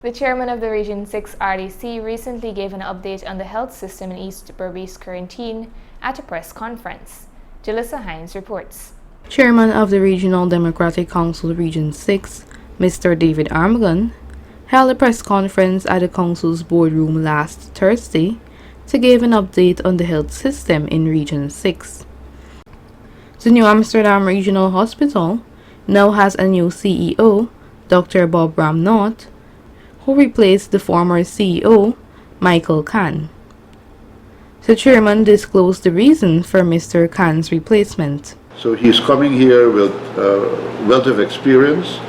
The chairman of the Region 6 RDC recently gave an update on the health system in East Berbice quarantine at a press conference. Jalissa Hines reports. Chairman of the Regional Democratic Council Region 6, Mr. David Armagon, held a press conference at the council's boardroom last Thursday to give an update on the health system in Region 6. The New Amsterdam Regional Hospital now has a new CEO, Dr. Bob Ramnaut, who replaced the former CEO, Michael Khan. The chairman disclosed the reason for Mr. Khan's replacement. So he's coming here with wealth of experience,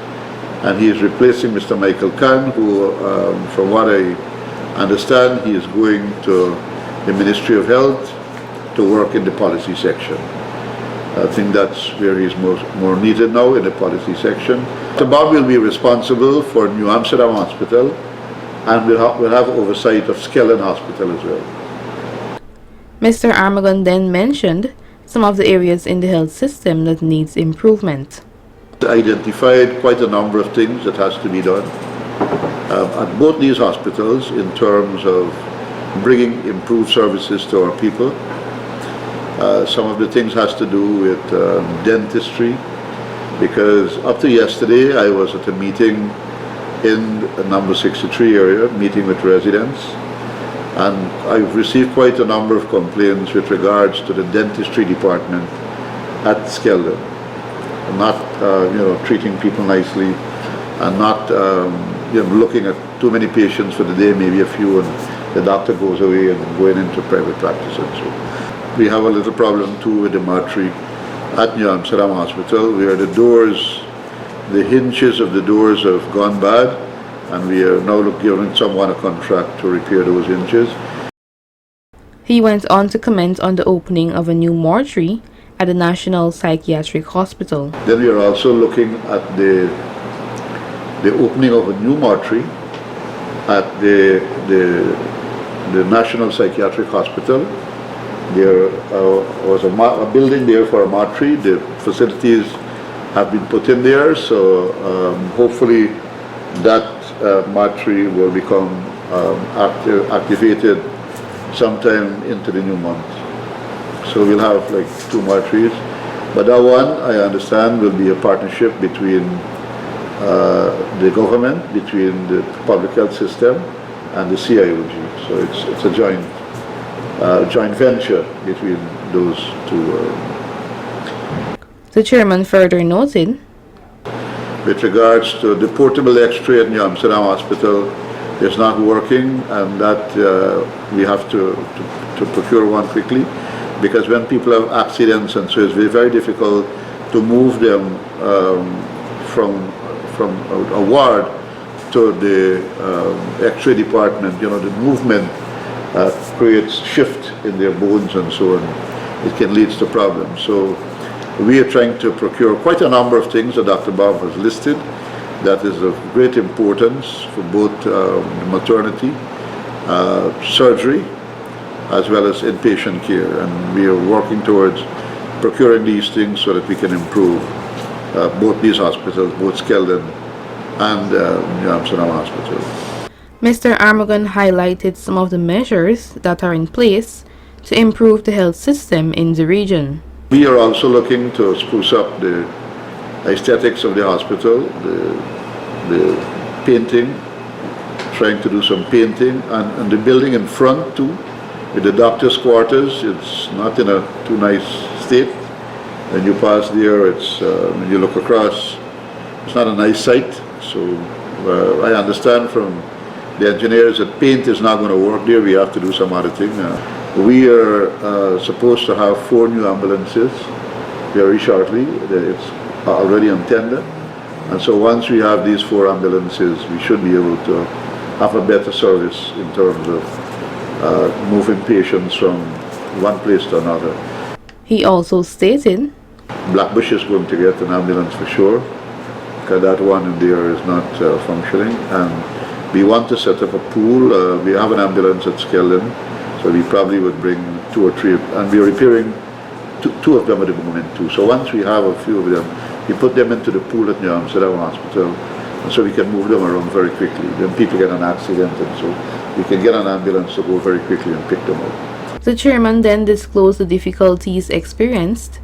and he is replacing Mr. Michael Khan, who, from what I understand, he is going to the Ministry of Health to work in the policy section. I think that's where he's more needed now, in the policy section. Mr. Bob will be responsible for New Amsterdam Hospital, and we'll have oversight of Skellen Hospital as well. Mr. Armagon then mentioned some of the areas in the health system that needs improvement. Identified quite a number of things that has to be done at both these hospitals in terms of bringing improved services to our people. Some of the things has to do with dentistry, because up to yesterday I was at a meeting in number 63 area, meeting with residents, and I've received quite a number of complaints with regards to the dentistry department at Skellen, not treating people nicely, and not looking at too many patients for the day, maybe a few, and the doctor goes away and going into private practice and so. We have a little problem too with the mortuary at New Amsterdam Hospital, where the doors, the hinges of the doors have gone bad, and we are now giving someone a contract to repair those hinges. He went on to comment on the opening of a new mortuary at the National Psychiatric Hospital. Then we are also looking at the opening of a new mortuary at the National Psychiatric Hospital. There was a building there for a mortuary. The facilities have been put in there, so hopefully that mortuary will become activated sometime into the new month. So we'll have like 2 mortuaries, but that one, I understand, will be a partnership between the government, between the public health system and the CIOG. So it's a joint venture between those two. The chairman further noted, with regards to the portable X-ray at New Amsterdam Hospital, it's not working, and that we have to procure one quickly, because when people have accidents and so it's very difficult to move them from a ward to the X-ray department. The movement creates shift in their bones and so on. It can lead to problems. So we are trying to procure quite a number of things that Dr. Bob has listed that is of great importance for both maternity, surgery, as well as inpatient care. And we are working towards procuring these things so that we can improve both these hospitals, both Skellen and New Amsterdam Hospital. Mr. Armagon highlighted some of the measures that are in place to improve the health system in the region. We are also looking to spruce up the aesthetics of the hospital, the painting, trying to do some painting, and the building in front too, with the doctor's quarters. It's not in a too nice state. When you pass there, it's when you look across, it's not a nice sight. So I understand from the engineers that paint is not going to work there. We have to do some other thing. We are supposed to have 4 new ambulances very shortly. It's already on tender. And so once we have these 4 ambulances, we should be able to have a better service in terms of moving patients from one place to another. He also stated, Blackbush is going to get an ambulance for sure, because that one in there is not functioning. And we want to set up a pool. We have an ambulance at Skellen, so we probably would bring 2 or 3, and we're repairing two of them at the moment too. So once we have a few of them, we put them into the pool at New Amsterdam Hospital, so we can move them around very quickly. When people get an accident, and so we can get an ambulance to go very quickly and pick them up. The chairman then disclosed the difficulties experienced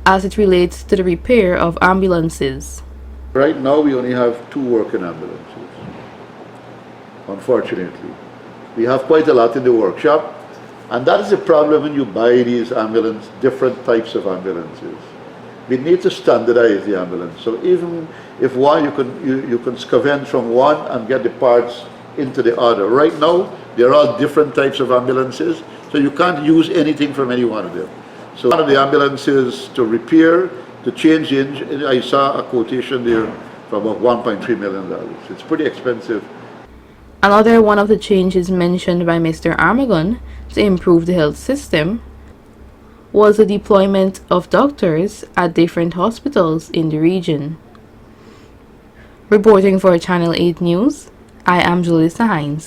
as it relates to the repair of ambulances. Right now we only have 2 working ambulances, unfortunately. We have quite a lot in the workshop, and that is the problem when you buy these different types of ambulances. We need to standardize the ambulance. So even if one, you can scavenge from one and get the parts into the other. Right now, they're all different types of ambulances, so you can't use anything from any one of them. So one of the ambulances to repair, to change the engine, I saw a quotation there for about $1.3 million. It's pretty expensive. Another one of the changes mentioned by Mr. Armagon to improve the health system was the deployment of doctors at different hospitals in the region. Reporting for Channel 8 News, I am Julissa Hines.